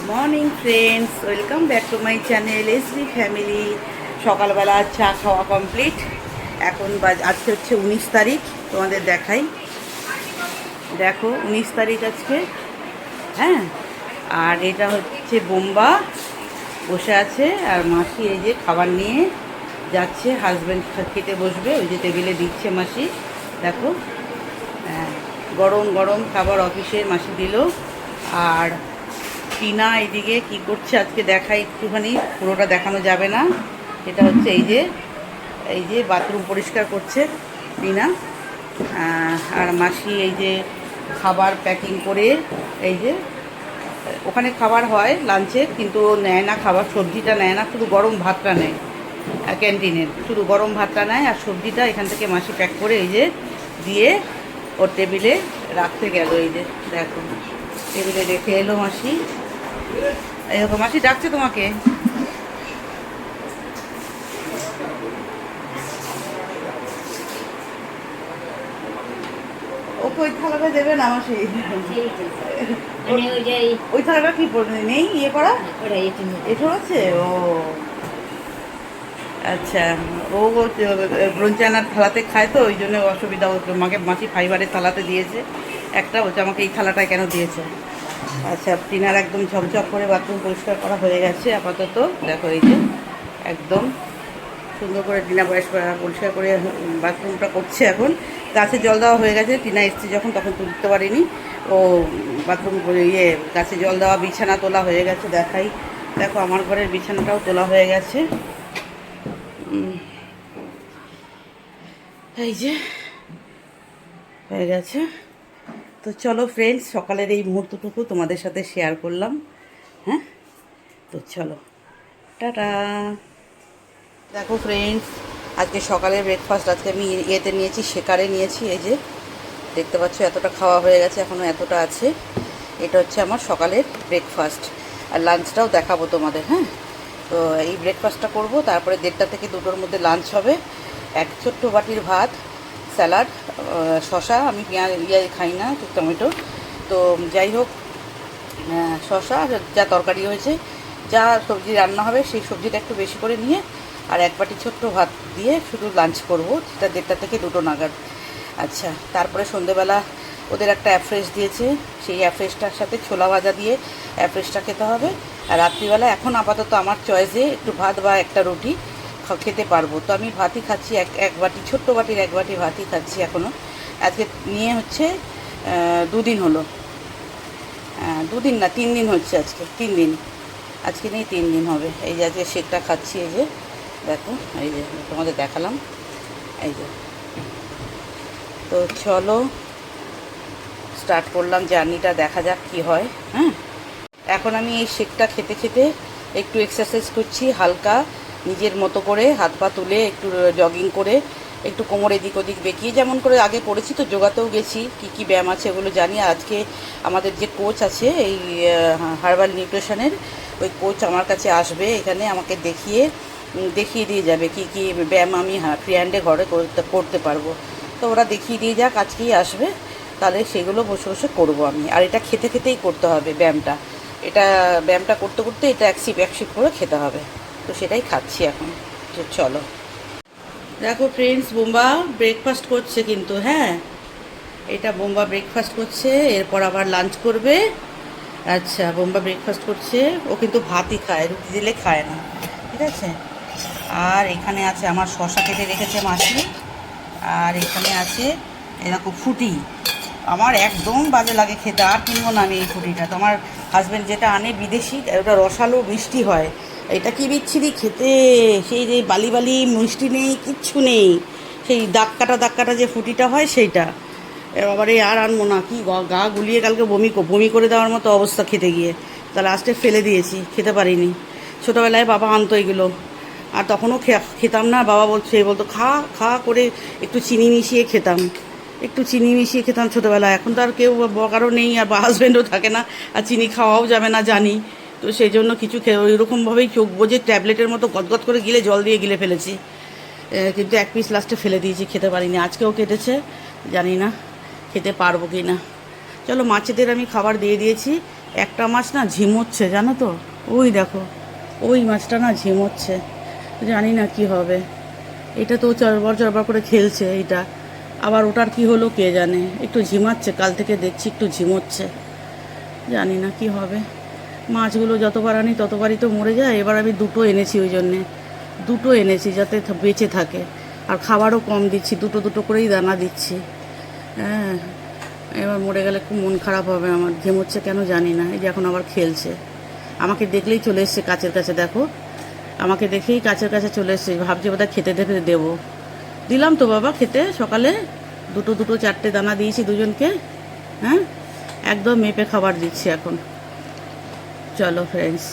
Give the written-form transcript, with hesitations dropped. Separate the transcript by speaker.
Speaker 1: Morning friends, welcome back to my channel SB family. সকালবেলা চা খাওয়া কমপ্লিট। এখন আজকে হচ্ছে 19 তারিখ। তোমাদের দেখাই, দেখো 19 তারিখ আজকে। হ্যাঁ, আর এটা হচ্ছে বোম্বা বসে আছে, আর মাসি এই যে খাবার নিয়ে যাচ্ছে। হাজব্যান্ড খেতে বসবে, ওই যে টেবিলে দিচ্ছে মাসি। দেখো, হ্যাঁ, গরম গরম খাবার অফিসে মাসি দিল। আর টিনা এইদিকে কি করছে আজকে দেখাই একটুখানি, পুরোটা দেখানো যাবে না। এটা হচ্ছে এই যে বাথরুম পরিষ্কার করছে টিনা। আর মাসি এই যে খাবার প্যাকিং করে, এই যে ওখানে খাবার হয় লাঞ্চে, কিন্তু ও নেয় না খাবার, সবজিটা নেয় না, শুধু গরম ভাতটা নেয়। ক্যান্টিনের শুধু গরম ভাতটা নেয়, আর সবজিটা এখান থেকে মাসি প্যাক করে এই যে দিয়ে ওর টেবিলে রাখতে গেল। এই যে দেখো, টেবিলে রেখে এলো মাসি। এইরকম মাসি ডাকছে তোমাকে। ওকে ওই থালাটা দেবে না মাসি? ওই থালাটা কি নেই ইয়ে করা, এঠো আছে। ও আচ্ছা, ও ব্রঞ্চি আনার থালাতে খায়, তো ওই জন্য অসুবিধা হতো। মাকে মাসি ফাইবারের থালাতে দিয়েছে একটা, বলছে আমাকে এই থালাটায় কেন দিয়েছে। আচ্ছা, টিনার একদম ঝকঝক করে বাথরুম পরিষ্কার করা হয়ে গেছে আপাতত। দেখো এই যে একদম সুন্দর করে টিনা পরিষ্কার করে বাথরুমটা করছে এখন। গাছে জল দেওয়া হয়ে গেছে, টিনা এসছে যখন তখন তুলতে পারিনি। ও বাথরুম গাছে জল দেওয়া, বিছানা তোলা হয়ে গেছে। দেখাই, দেখো আমার ঘরের বিছানাটাও তোলা হয়ে গেছে। এই যে হয়ে গেছে। তো চলো ফ্রেন্ডস, সকালের এই মুহূর্তটুকু তোমাদের সাথে শেয়ার করলাম। হ্যাঁ, তো চলো, টাটা। দেখো ফ্রেন্ডস, আজকে সকালের ব্রেকফাস্ট আজকে আমি ইয়েতে নিয়েছি, শেকারে নিয়েছি। এই যে দেখতে পাচ্ছ এতটা খাওয়া হয়ে গেছে, এখনও এতটা আছে। এটা হচ্ছে আমার সকালের ব্রেকফাস্ট, আর লাঞ্চটাও দেখাবো তোমাদের। হ্যাঁ, তো এই ব্রেকফাস্টটা করব, তারপরে 1:30 থেকে 2টোর মধ্যে লাঞ্চ হবে। এক ছোট্ট বাটির ভাত, স্যালাড, শশা, আমি পেঁয়াজ খাই না, টমেটো। তো যাই হোক, শশা, যা তরকারি হয়েছে, যা সবজি রান্না হবে সেই সবজিটা একটু বেশি করে নিয়ে, আর এক বাটি ছোট্ট ভাত দিয়ে শুধু লাঞ্চ করব, সেটা 1:30 থেকে 2টো নাগাদ। আচ্ছা, তারপরে সন্ধেবেলা ওদের একটা অ্যাফ্রেশ দিয়েছে, সেই অ্যাফ্রেশটার সাথে ছোলা ভাজা দিয়ে অ্যাফ্রেশটা খেতে হবে। আর রাত্রিবেলা এখন আপাতত আমার চয়েসে একটু ভাত বা একটা রুটি খেতে পারবো। তো আমি ভাতই খাচ্ছি, এক বাটি, ছোট্ট বাটির এক বাটি ভাতই খাচ্ছি এখনও। আজকে নিয়ে হচ্ছে 2 দিন হলো, 2 দিন না 3 দিন হচ্ছে, আজকে 3 দিন, আজকে নেই 3 দিন হবে। এই যে আজকে শেকটা খাচ্ছি। এই যে দেখো, এই যে তোমাদের দেখালাম। এই যে, তো চলো স্টার্ট করলাম জার্নিটা, দেখা যাক কি হয়। হ্যাঁ, এখন আমি এই শেকটা খেতে খেতে একটু এক্সারসাইজ করছি হালকা, নিজের মতো করে হাত পা তুলে একটু জগিং করে, একটু কোমর এদিক ওদিক বেঁকিয়ে, যেমন করে আগে করেছি। তো যোগাতেও গেছি, কি ব্যায়াম আছে ওগুলো জানি। আজকে আমাদের যে কোচ আছে এই হার্বাল নিউট্রিশনের, ওই কোচ আমার কাছে আসবে এখানে, আমাকে দেখিয়ে দিয়ে যাবে কি ব্যায়াম আমি ফ্রি হ্যান্ডে ঘরে করতে পারবো। তো ওরা দেখিয়ে দিয়ে যাক, আজকেই আসবে, তাহলে সেগুলো বসে বসে করবো আমি। আর এটা খেতে খেতেই করতে হবে ব্যায়ামটা, ব্যায়ামটা করতে করতে এটা এক সিপ করে খেতে হবে। তো সেটাই খাচ্ছি এখন। তো চলো, দেখো ফ্রেন্ডস, বোম্বা ব্রেকফাস্ট করছে কিন্তু। হ্যাঁ, এটা বোম্বা ব্রেকফাস্ট করছে, এরপর আবার লাঞ্চ করবে। আচ্ছা, বোম্বা ব্রেকফাস্ট করছে, ও কিন্তু ভাতই খায়, রুটি দিলে খায় না, ঠিক আছে। আর এখানে আছে আমার শশা কেটে রেখেছে মাসি, আর এখানে আছে এরকম ফুটি। আমার একদম বাজে লাগে খেতে, আর কিনবো না আমি এই ফুটিটা। তো আমার হাজব্যান্ড যেটা আনে বিদেশি, ওটা রসালো মিষ্টি হয়, এটা কি বিচ্ছিরি খেতে, সেই যে বালি বালি মিষ্টি নেই, কিচ্ছু নেই, সেই দাগ কাটা যে ফুটিটা হয় সেইটা। এবারে আর আনবো না, কি গা গুলিয়ে কালকে বমি করে দেওয়ার মতো অবস্থা খেতে গিয়ে। তা লাস্টে ফেলে দিয়েছি, খেতে পারিনি। ছোটোবেলায় বাবা আনতো এগুলো, আর তখনও খেতাম না। বাবা বলতো খা খা করে একটু চিনি মিশিয়ে খেতাম, ছোটোবেলায়। এখন তো আর কেউ বকারও নেই, আর বা হাজব্যান্ডও থাকে না, আর চিনি খাওয়াও যাবে না জানি। তো সেই জন্য কিছু ওইরকমভাবেই চোখ বোঝে ট্যাবলেটের মতো গদগদ করে জল দিয়ে গিলে ফেলেছি। কিন্তু এক পিস লাস্টে ফেলে দিয়েছি, খেতে পারিনি। আজকেও কেটেছে, জানি না খেতে পারবো কি না। চলো, মাছেদের আমি খাবার দিয়ে দিয়েছি, একটা মাছ না ঝিমোচ্ছে জানো তো, ওই দেখো ওই মাছটা না ঝিমোচ্ছে, জানি না কি হবে। এটা তো চরবর চরবর করে খেলছে এইটা, আবার ওটার কি হলো কে জানে, একটু ঝিমাচ্ছে, কাল থেকে দেখছি একটু ঝিমোচ্ছে, জানি না কি হবে। মাছগুলো যতবার আনি ততবারই তো মরে যায়, এবার আমি দুটো এনেছি, ওই জন্যে দুটো এনেছি যাতে বেঁচে থাকে, আর খাবারও কম দিচ্ছি, দুটো দুটো করেই দানা দিচ্ছি। হ্যাঁ, এবার মরে গেলে খুব মন খারাপ হবে আমার, ঝিমোচ্ছে কেন জানি না। এই যে এখন আবার খেলছে, আমাকে দেখলেই চলে এসছে কাছের কাছে, দেখো আমাকে দেখেই কাছের কাছে চলে এসছে, ভাবছি বোধহয় খেতে দেবো। দিলাম তো বাবা খেতে সকালে, দুটো দুটো চারটে দানা দিয়েছি দুজনকে। হ্যাঁ, একদম মেপে খাবার দিচ্ছি এখন। চলো ফ্রেন্ডস।